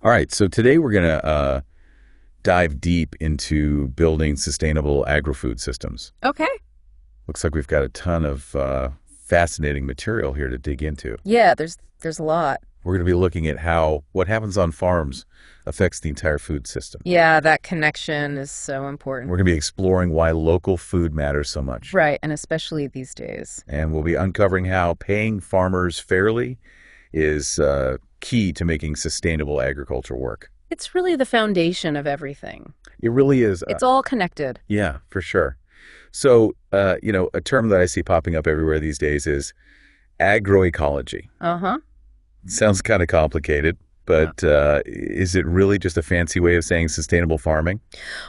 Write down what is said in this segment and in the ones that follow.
All right, so today we're going to dive deep into building sustainable agri-food systems. Okay. Looks like we've got a ton of fascinating material here to dig into. Yeah, there's a lot. We're going to be looking at how what happens on farms affects the entire food system. Yeah, that connection is so important. We're going to be exploring why local food matters so much. Right, and especially these days. And we'll be uncovering how paying farmers fairly is key to making sustainable agriculture work. It's really the foundation of everything. It really is. It's all connected. Yeah, for sure. So, a term that I see popping up everywhere these days is agroecology. Uh-huh. Sounds kind of complicated, but is it really just a fancy way of saying sustainable farming?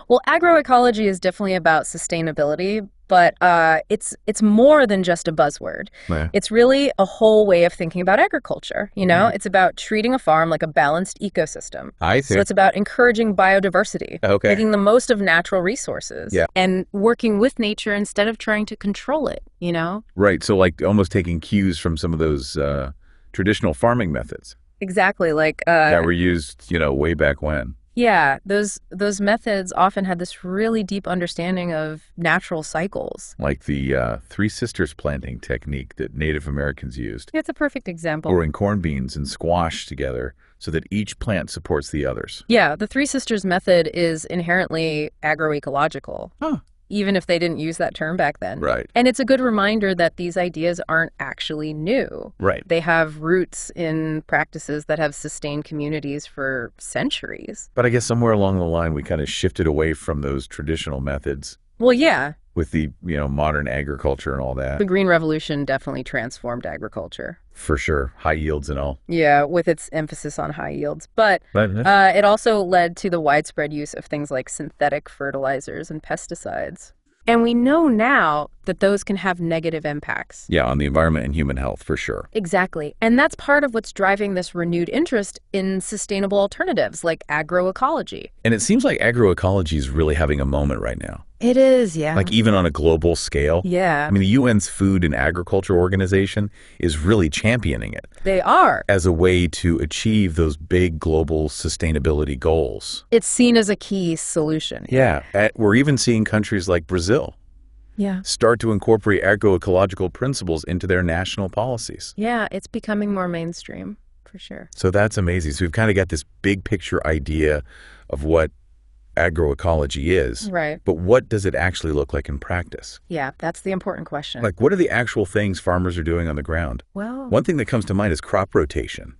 Well, agroecology is definitely about sustainability, but it's more than just a buzzword. Yeah. It's really a whole way of thinking about agriculture, It's about treating a farm like a balanced ecosystem. I see. So it's about encouraging biodiversity, Okay. making the most of natural resources, Yeah. and working with nature instead of trying to control it, Right. So like almost taking cues from some of those traditional farming methods Exactly, like that were used, way back when. yeah, those methods often had this really deep understanding of natural cycles. Like the Three Sisters planting technique that Native Americans used. It's a perfect example. Growing corn beans and squash together so that each plant supports the others. Yeah, the Three Sisters method is inherently agroecological, Huh. even if they didn't use that term back then. Right. And it's a good reminder that these ideas aren't actually new. Right. They have roots in practices that have sustained communities for centuries. But I guess somewhere along the line, we kind of shifted away from those traditional methods Well, yeah, with the, modern agriculture and all that. the Green Revolution definitely transformed agriculture. For sure. High yields and all. Yeah, with its emphasis on high yields. But it also led to the widespread use of things like synthetic fertilizers and pesticides. And we know now that those can have negative impacts. Yeah, on the environment and human health, for sure. Exactly. And that's part of what's driving this renewed interest in sustainable alternatives like agroecology. And it seems like agroecology is really having a moment right now. It is, yeah. Like even on a global scale. Yeah. I mean, the UN's Food and Agriculture Organization is really championing it They are. as a way to achieve those big global sustainability goals. It's seen as a key solution. Yeah. We're even seeing countries like Brazil Yeah. start to incorporate agroecological principles into their national policies. Yeah, it's becoming more mainstream, for sure. So that's amazing. So we've kind of got this big picture idea of what agroecology is. Right. But what does it actually look like in practice? Yeah, that's the important question. Like, what are the actual things farmers are doing on the ground? Well, One thing that comes to mind is crop rotation.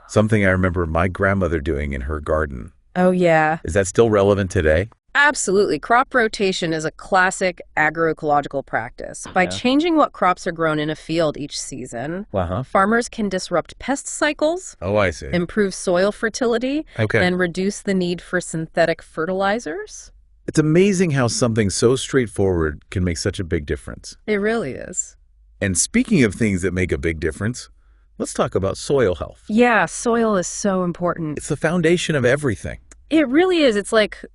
Something I remember my grandmother doing in her garden. oh, yeah. Is that still relevant today? Absolutely. Crop rotation is a classic agroecological practice. By changing what crops are grown in a field each season, farmers can disrupt pest cycles, Oh, I see. improve soil fertility, Okay. and reduce the need for synthetic fertilizers. It's amazing how something so straightforward can make such a big difference. It really is. And speaking of things that make a big difference, let's talk about soil health. Yeah, soil is so important. It's the foundation of everything. It really is. It's like,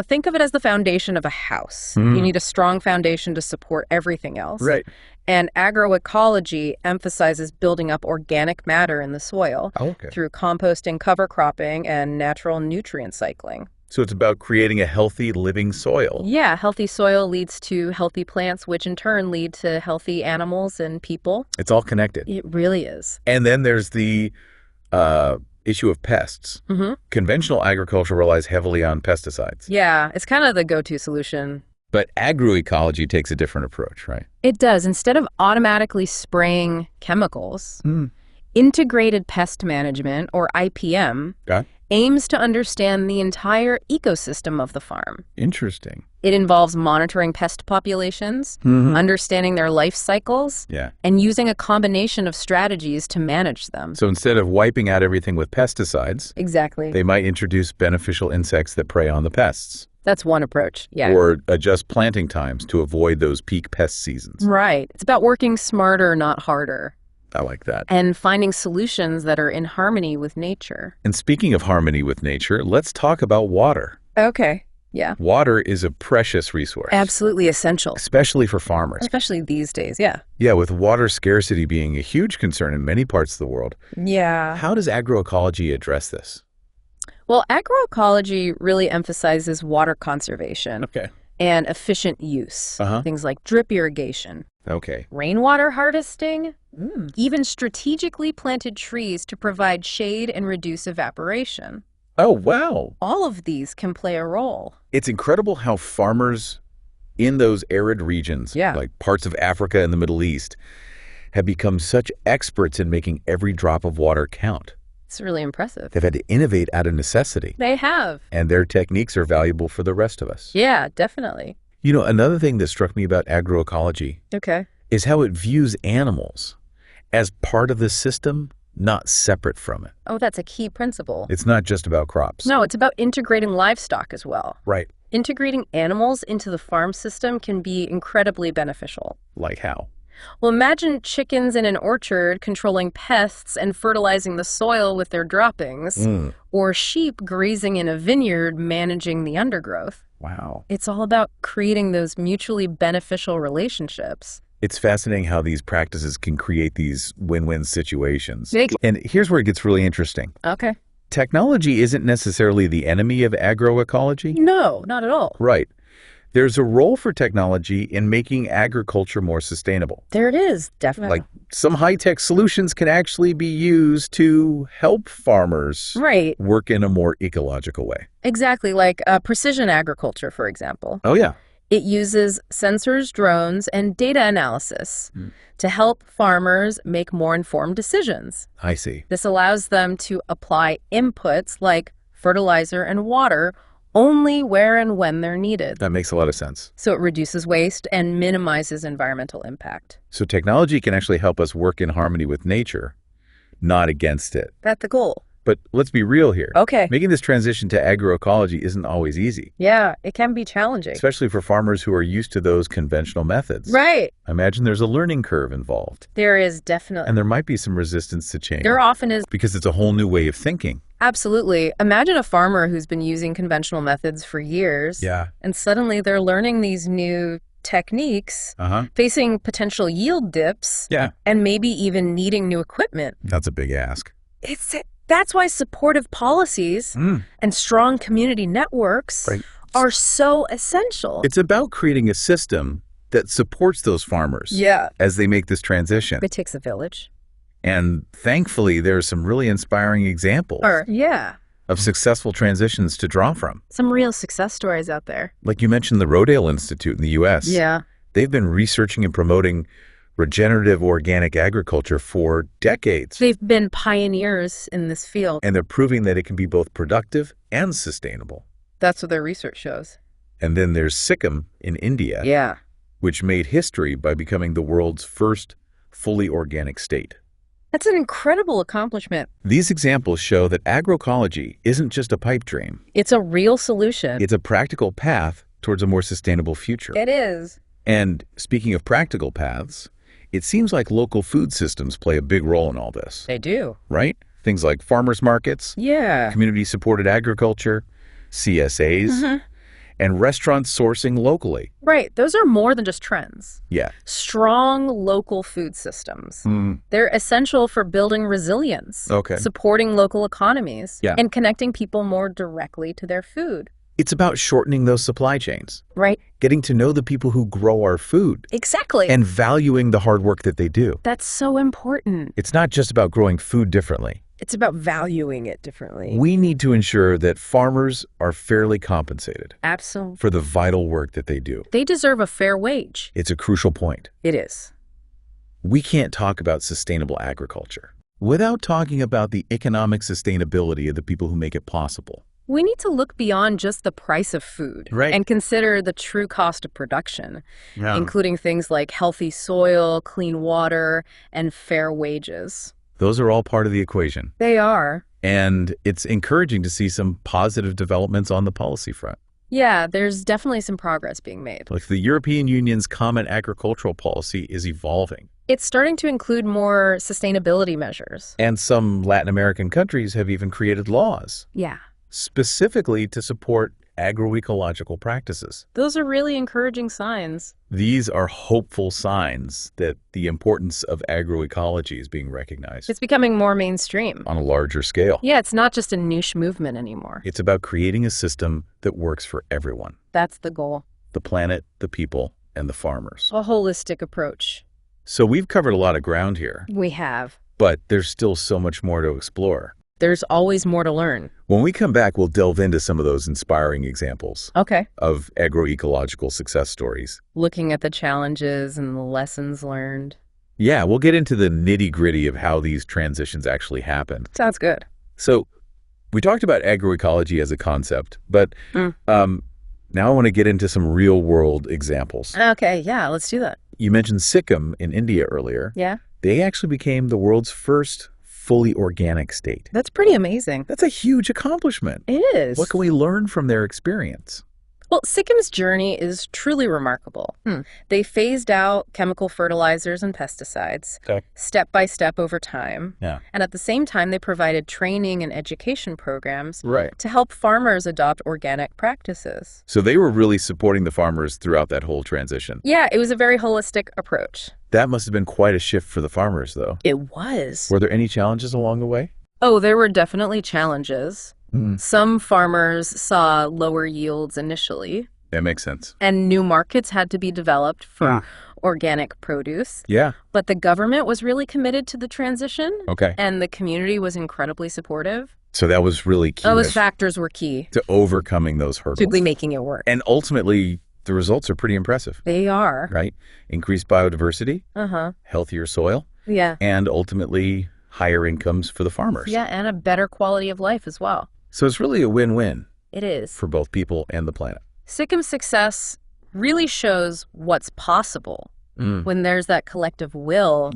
think of it as the foundation of a house. You need a strong foundation to support everything else. Right. And agroecology emphasizes building up organic matter in the soil Okay. through composting, cover cropping, and natural nutrient cycling. So it's about creating a healthy, living soil. Yeah, healthy soil leads to healthy plants, which in turn lead to healthy animals and people. It's all connected. It really is. And then there's the issue of pests. Mm-hmm. Conventional agriculture relies heavily on pesticides. Yeah, it's kind of the go-to solution. But agroecology takes a different approach, right? It does. Instead of automatically spraying chemicals, integrated pest management, or IPM, Okay. aims to understand the entire ecosystem of the farm. Interesting. It involves monitoring pest populations, understanding their life cycles, Yeah. and using a combination of strategies to manage them. So instead of wiping out everything with pesticides, Exactly. they might introduce beneficial insects that prey on the pests. That's one approach. Yeah. Or adjust planting times to avoid those peak pest seasons. Right. It's about working smarter, not harder, I like that. and finding solutions that are in harmony with nature. And speaking of harmony with nature, let's talk about water. Okay. Yeah. Water is a precious resource. Absolutely essential. Especially for farmers. Especially these days, yeah. Yeah, with water scarcity being a huge concern in many parts of the world. Yeah. How does agroecology address this? Well, agroecology really emphasizes water conservation. Okay. And efficient use. Things like drip irrigation. Okay. Rainwater harvesting. Even strategically planted trees to provide shade and reduce evaporation. Oh, wow. All of these can play a role. It's incredible how farmers in those arid regions, like parts of Africa and the Middle East, have become such experts in making every drop of water count. It's really impressive. They've had to innovate out of necessity. They have. And their techniques are valuable for the rest of us. Yeah, definitely. You know, another thing that struck me about agroecology is how it views animals as part of the system, not separate from it. Oh, that's a key principle. It's not just about crops. No, it's about integrating livestock as well. Right. Integrating animals into the farm system can be incredibly beneficial. Like how? Well, imagine chickens in an orchard controlling pests and fertilizing the soil with their droppings, or sheep grazing in a vineyard managing the undergrowth. Wow. It's all about creating those mutually beneficial relationships. It's fascinating how these practices can create these win-win situations. And here's where it gets really interesting. Okay. Technology isn't necessarily the enemy of agroecology. No, not at all. Right. There's a role for technology in making agriculture more sustainable. There it is, definitely. Like some high-tech solutions can actually be used to help farmers work in a more ecological way. Exactly, like precision agriculture, for example. Oh, yeah. It uses sensors, drones, and data analysis to help farmers make more informed decisions. I see. This allows them to apply inputs like fertilizer and water only where and when they're needed. That makes a lot of sense. So it reduces waste and minimizes environmental impact. So technology can actually help us work in harmony with nature, not against it. That's the goal. But let's be real here. Okay. Making this transition to agroecology isn't always easy. Yeah, it can be challenging. Especially for farmers who are used to those conventional methods. Right. I imagine there's a learning curve involved. There is, definitely. And there might be some resistance to change. There often is. Because it's a whole new way of thinking. Absolutely. Imagine a farmer who's been using conventional methods for years. Yeah. And suddenly they're learning these new techniques, facing potential yield dips, and maybe even needing new equipment. That's a big ask. That's why supportive policies and strong community networks are so essential. It's about creating a system that supports those farmers as they make this transition. It takes a village. And thankfully, there are some really inspiring examples of successful transitions to draw from. Some real success stories out there. Like you mentioned, the Rodale Institute in the U.S. Yeah. They've been researching and promoting regenerative organic agriculture for decades. They've been pioneers in this field. And they're proving that it can be both productive and sustainable. That's what their research shows. And then there's Sikkim in India, which made history by becoming the world's first fully organic state. That's an incredible accomplishment. These examples show that agroecology isn't just a pipe dream. It's a real solution. It's a practical path towards a more sustainable future. It is. And speaking of practical paths, it seems like local food systems play a big role in all this. They do. Right? Things like farmers markets, community-supported agriculture, CSAs, and restaurants sourcing locally. Right. Those are more than just trends. Yeah. Strong local food systems. They're essential for building resilience, supporting local economies, and connecting people more directly to their food. It's about shortening those supply chains. Right. Getting to know the people who grow our food. Exactly. And valuing the hard work that they do. That's so important. It's not just about growing food differently. It's about valuing it differently. We need to ensure that farmers are fairly compensated. Absolutely. For the vital work that they do. They deserve a fair wage. It's a crucial point. It is. We can't talk about sustainable agriculture without talking about the economic sustainability of the people who make it possible. We need to look beyond just the price of food and consider the true cost of production, including things like healthy soil, clean water, and fair wages. Those are all part of the equation. They are. And it's encouraging to see some positive developments on the policy front. Yeah, there's definitely some progress being made. Like the European Union's Common Agricultural Policy is evolving. It's starting to include more sustainability measures. And some Latin American countries have even created laws. Yeah. Specifically to support agroecological practices. Those are really encouraging signs. These are hopeful signs that the importance of agroecology is being recognized. It's becoming more mainstream. On a larger scale. Yeah, it's not just a niche movement anymore. It's about creating a system that works for everyone. That's the goal. The planet, the people, and the farmers. A holistic approach. So we've covered a lot of ground here. We have. But there's still so much more to explore. There's always more to learn. When we come back, we'll delve into some of those inspiring examples of agroecological success stories. Looking at the challenges and the lessons learned. Yeah, we'll get into the nitty-gritty of how these transitions actually happened. Sounds good. So we talked about agroecology as a concept, but now I want to get into some real-world examples. Okay, yeah, let's do that. You mentioned Sikkim in India earlier. Yeah. They actually became the world's first fully organic state. That's pretty amazing. That's a huge accomplishment. It is. What can we learn from their experience? Well, Sikkim's journey is truly remarkable. They phased out chemical fertilizers and pesticides step by step over time. Yeah. And at the same time, they provided training and education programs to help farmers adopt organic practices. So they were really supporting the farmers throughout that whole transition. Yeah, it was a very holistic approach. That must have been quite a shift for the farmers, though. It was. Were there any challenges along the way? Oh, there were definitely challenges. Some farmers saw lower yields initially. That makes sense. And new markets had to be developed for organic produce. Yeah. But the government was really committed to the transition. Okay. And the community was incredibly supportive. So that was really key. Those factors were key. To overcoming those hurdles. To making it work. And ultimately, the results are pretty impressive. They are. Right? Increased biodiversity. Healthier soil. Yeah. And ultimately, higher incomes for the farmers. Yeah, and a better quality of life as well. So it's really a win-win. It is. For both people and the planet. Sikkim's success really shows what's possible when there's that collective will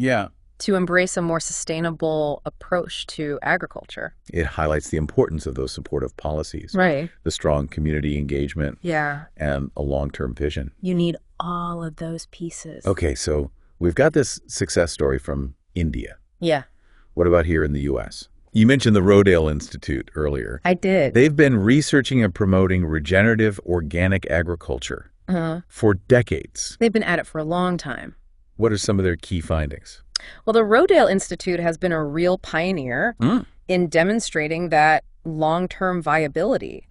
to embrace a more sustainable approach to agriculture. It highlights the importance of those supportive policies. Right. The strong community engagement. Yeah. And a long-term vision. You need all of those pieces. Okay, so we've got this success story from India. Yeah. What about here in the U.S.? You mentioned the Rodale Institute earlier. I did. They've been researching and promoting regenerative organic agriculture for decades. They've been at it for a long time. What are some of their key findings? Well, the Rodale Institute has been a real pioneer in demonstrating that long-term viability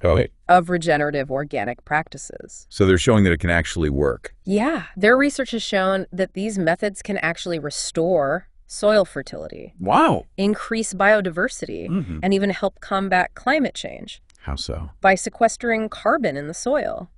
of regenerative organic practices. So they're showing that it can actually work. Yeah. Their research has shown that these methods can actually restore soil fertility. Wow. Increase biodiversity, and even help combat climate change. How so? By sequestering carbon in the soil.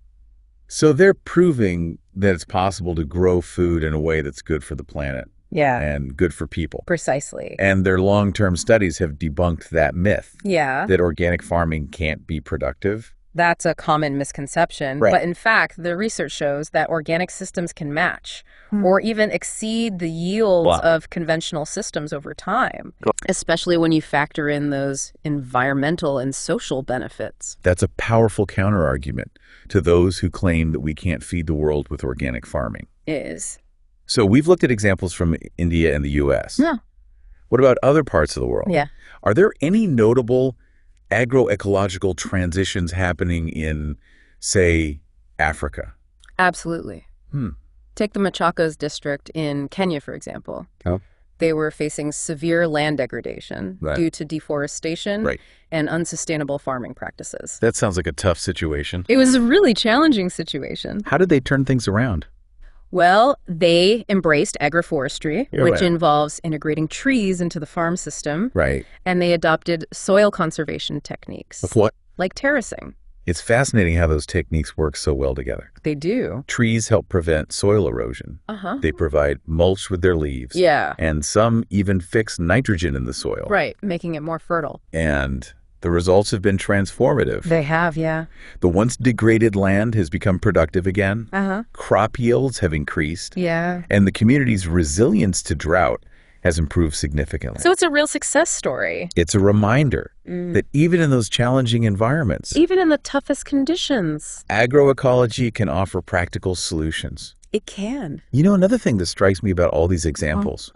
So they're proving that it's possible to grow food in a way that's good for the planet. Yeah. And good for people. Precisely. And their long-term studies have debunked that myth. Yeah. That organic farming can't be productive. That's a common misconception. Right. But in fact, the research shows that organic systems can match or even exceed the yields of conventional systems over time, especially when you factor in those environmental and social benefits. That's a powerful counterargument to those who claim that we can't feed the world with organic farming. It is. So we've looked at examples from India and the U.S. Yeah. What about other parts of the world? Yeah. Are there any notable agroecological transitions happening in, say, Africa? Absolutely. Take the Machakos district in Kenya, for example. They were facing severe land degradation due to deforestation and unsustainable farming practices. That sounds like a tough situation. It was a really challenging situation. How did they turn things around? Well, they embraced agroforestry, which involves integrating trees into the farm system. Right. And they adopted soil conservation techniques. Of what? Like terracing. It's fascinating how those techniques work so well together. They do. Trees help prevent soil erosion. They provide mulch with their leaves. Yeah. And some even fix nitrogen in the soil. Right, making it more fertile. And the results have been transformative. They have, yeah. The once degraded land has become productive again. Crop yields have increased. Yeah. And the community's resilience to drought has improved significantly. So it's a real success story. It's a reminder that even in those challenging environments, even in the toughest conditions, agroecology can offer practical solutions. It can. Another thing that strikes me about all these examples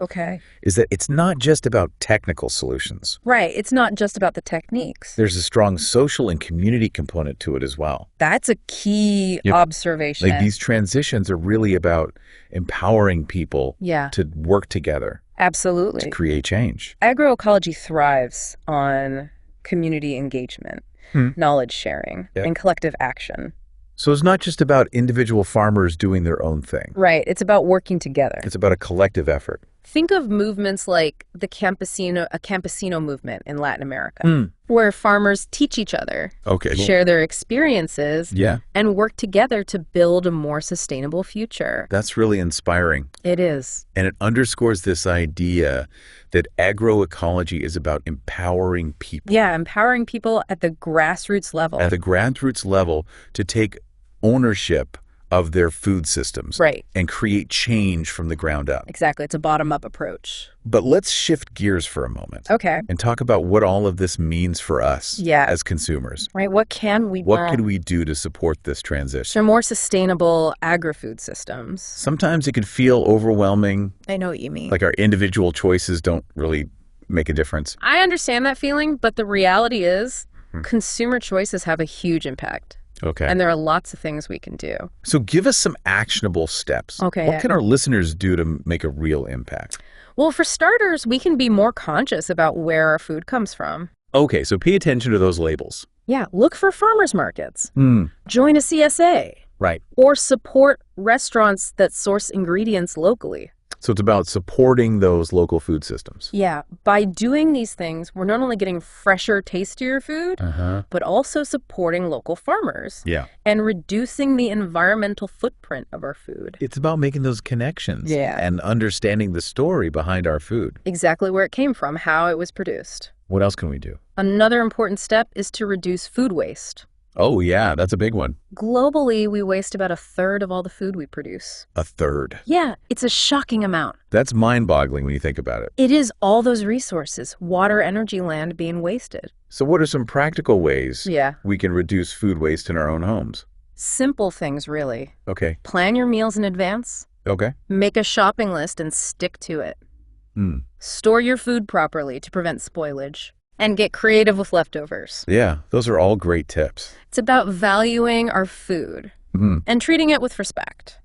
is that it's not just about technical solutions. Right. It's not just about the techniques. There's a strong social and community component to it as well. That's a key observation. Like, these transitions are really about empowering people to work together. Absolutely. To create change. Agroecology thrives on community engagement, knowledge sharing, and collective action. So it's not just about individual farmers doing their own thing. Right. It's about working together. It's about a collective effort. Think of movements like a campesino movement in Latin America, where farmers teach each other, share their experiences, and work together to build a more sustainable future. That's really inspiring. It is. And it underscores this idea that agroecology is about empowering people. Yeah, empowering people at the grassroots level. At the grassroots level to take ownership of their food systems. Right. And create change from the ground up. Exactly. It's a bottom-up approach. But let's shift gears for a moment. Okay. And talk about what all of this means for us as consumers. Right. What can we do? What can we do to support this transition? So more sustainable agri-food systems. Sometimes it can feel overwhelming. I know what you mean. Like our individual choices don't really make a difference. I understand that feeling, but the reality is consumer choices have a huge impact. Okay. And there are lots of things we can do. So give us some actionable steps. Okay. What can our listeners do to make a real impact? Well, for starters, we can be more conscious about where our food comes from. Okay, so pay attention to those labels. Yeah, look for farmers markets. Join a CSA. Right. Or support restaurants that source ingredients locally. So it's about supporting those local food systems. Yeah. By doing these things, we're not only getting fresher, tastier food, but also supporting local farmers. Yeah. And reducing the environmental footprint of our food. It's about making those connections. Yeah. And understanding the story behind our food. Exactly where it came from, how it was produced. What else can we do? Another important step is to reduce food waste. Oh, yeah, that's a big one. Globally, we waste about 1/3 of all the food we produce. 1/3? Yeah, it's a shocking amount. That's mind-boggling when you think about it. It is all those resources, water, energy, land being wasted. So what are some practical ways we can reduce food waste in our own homes? Simple things, really. Okay. Plan your meals in advance. Okay. Make a shopping list and stick to it. Store your food properly to prevent spoilage. And get creative with leftovers. Yeah, those are all great tips. It's about valuing our food and treating it with respect.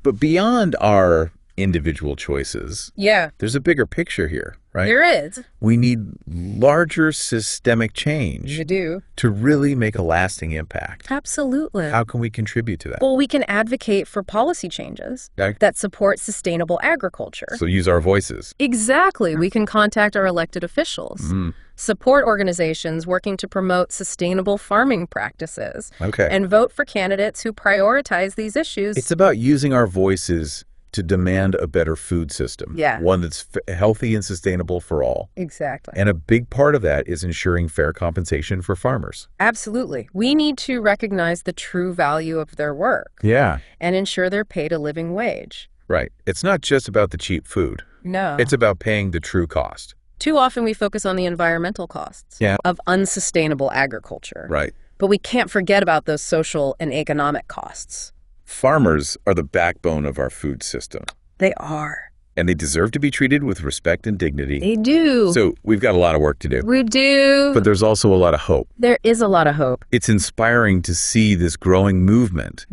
But beyond our individual choices, there's a bigger picture here, right? There is. We need larger systemic change. You do. To really make a lasting impact. Absolutely. How can we contribute to that? Well, we can advocate for policy changes that support sustainable agriculture. So use our voices. Exactly. We can contact our elected officials. Support organizations working to promote sustainable farming practices. Okay. And vote for candidates who prioritize these issues. It's about using our voices to demand a better food system. Yeah. One that's healthy and sustainable for all. Exactly. And a big part of that is ensuring fair compensation for farmers. Absolutely. We need to recognize the true value of their work. Yeah. And ensure they're paid a living wage. Right. It's not just about the cheap food. No. It's about paying the true cost. Too often we focus on the environmental costs of unsustainable agriculture. Right. But we can't forget about those social and economic costs. Farmers are the backbone of our food system. They are. And they deserve to be treated with respect and dignity. They do. So we've got a lot of work to do. We do. But there's also a lot of hope. There is a lot of hope. It's inspiring to see this growing movement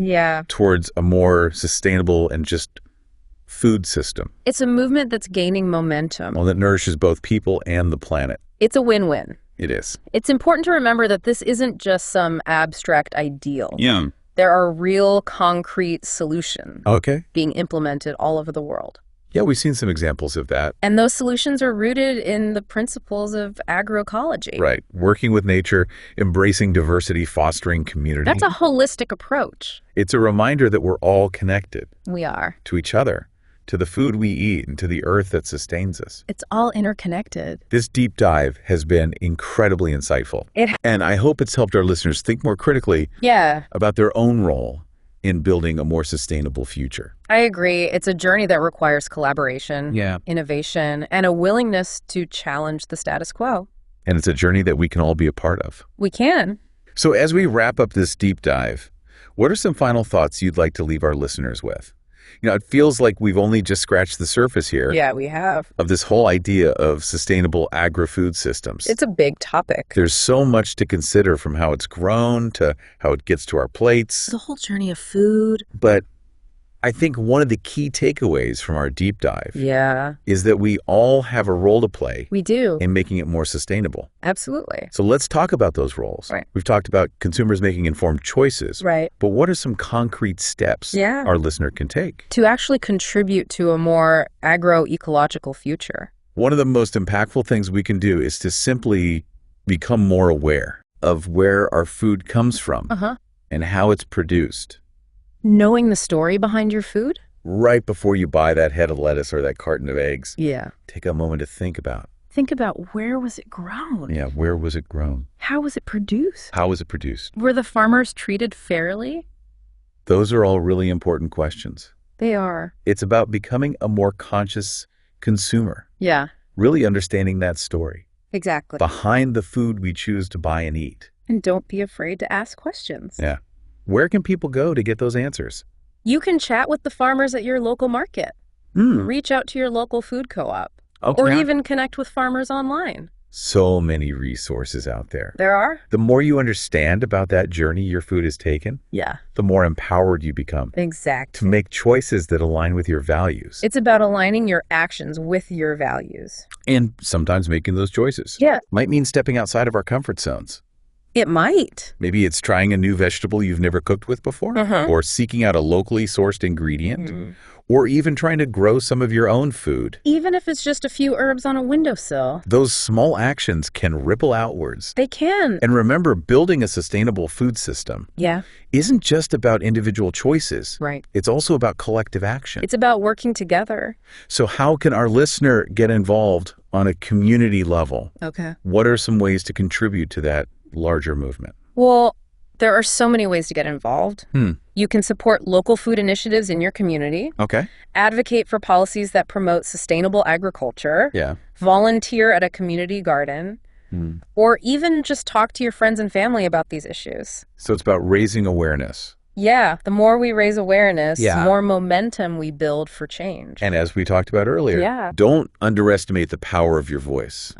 towards a more sustainable and just food system. It's a movement that's gaining momentum. Well, that nourishes both people and the planet. It's a win-win. It is. It's important to remember that this isn't just some abstract ideal. Yeah. There are real concrete solutions being implemented all over the world. Yeah, we've seen some examples of that. And those solutions are rooted in the principles of agroecology. Right. Working with nature, embracing diversity, fostering community. That's a holistic approach. It's a reminder that we're all connected. We are. To each other, to the food we eat, and to the earth that sustains us. It's all interconnected. This deep dive has been incredibly insightful. And I hope it's helped our listeners think more critically about their own role in building a more sustainable future. I agree. It's a journey that requires collaboration, innovation, and a willingness to challenge the status quo. And it's a journey that we can all be a part of. We can. So as we wrap up this deep dive, what are some final thoughts you'd like to leave our listeners with? It feels like we've only just scratched the surface here. Yeah, we have. Of this whole idea of sustainable agri-food systems. It's a big topic. There's so much to consider, from how it's grown to how it gets to our plates. The whole journey of food. But I think one of the key takeaways from our deep dive is that we all have a role to play. We do. In making it more sustainable. Absolutely. So let's talk about those roles. Right. We've talked about consumers making informed choices. Right. But what are some concrete steps our listener can take to actually contribute to a more agroecological future? One of the most impactful things we can do is to simply become more aware of where our food comes from and how it's produced. Knowing the story behind your food? Right before you buy that head of lettuce or that carton of eggs. Yeah. Take a moment to think about. Think about, where was it grown? Yeah, where was it grown? How was it produced? How was it produced? Were the farmers treated fairly? Those are all really important questions. They are. It's about becoming a more conscious consumer. Yeah. Really understanding that story. Exactly. Behind the food we choose to buy and eat. And don't be afraid to ask questions. Yeah. Where can people go to get those answers? You can chat with the farmers at your local market. Reach out to your local food co-op. Okay. Or even connect with farmers online. So many resources out there. There are. The more you understand about that journey your food has taken, the more empowered you become. Exactly. To make choices that align with your values. It's about aligning your actions with your values. And sometimes making those choices. Yeah. Might mean stepping outside of our comfort zones. It might. Maybe it's trying a new vegetable you've never cooked with before, or seeking out a locally sourced ingredient, or even trying to grow some of your own food. Even if it's just a few herbs on a windowsill. Those small actions can ripple outwards. They can. And remember, building a sustainable food system isn't just about individual choices. Right. It's also about collective action. It's about working together. So how can our listener get involved on a community level? Okay. What are some ways to contribute to that larger movement? Well, there are so many ways to get involved. You can support local food initiatives in your community. Okay. Advocate for policies that promote sustainable agriculture. Yeah. Volunteer at a community garden. Or even just talk to your friends and family about these issues. So it's about raising awareness. Yeah, the more we raise awareness, more momentum we build for change. And as we talked about earlier, don't underestimate the power of your voice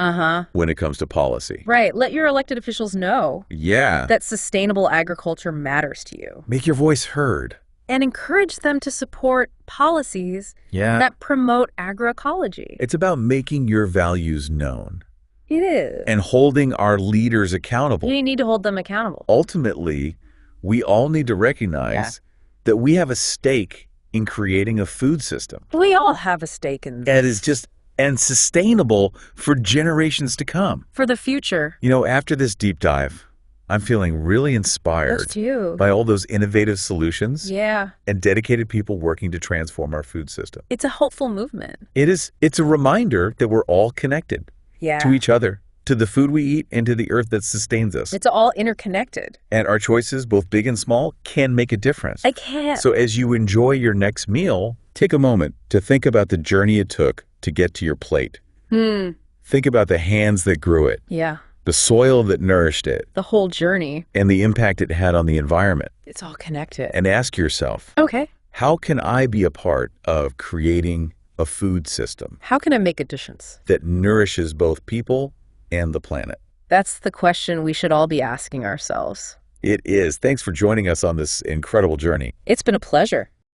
when it comes to policy. Right. Let your elected officials know that sustainable agriculture matters to you. Make your voice heard. And encourage them to support policies that promote agroecology. It's about making your values known. It is. And holding our leaders accountable. You need to hold them accountable. Ultimately, we all need to recognize that we have a stake in creating a food system. We all have a stake in this. That is just and sustainable for generations to come. For the future. After this deep dive, I'm feeling really inspired by all those innovative solutions and dedicated people working to transform our food system. It's a hopeful movement. It's a reminder that we're all connected to each other, to the food we eat, and to the earth that sustains us. It's all interconnected. And our choices, both big and small, can make a difference. I can. So as you enjoy your next meal, take a moment to think about the journey it took to get to your plate. Think about the hands that grew it. Yeah. The soil that nourished it. The whole journey. And the impact it had on the environment. It's all connected. And ask yourself, how can I be a part of creating a food system? How can I make a difference? That nourishes both people and the planet? That's the question we should all be asking ourselves. It is. Thanks for joining us on this incredible journey. It's been a pleasure.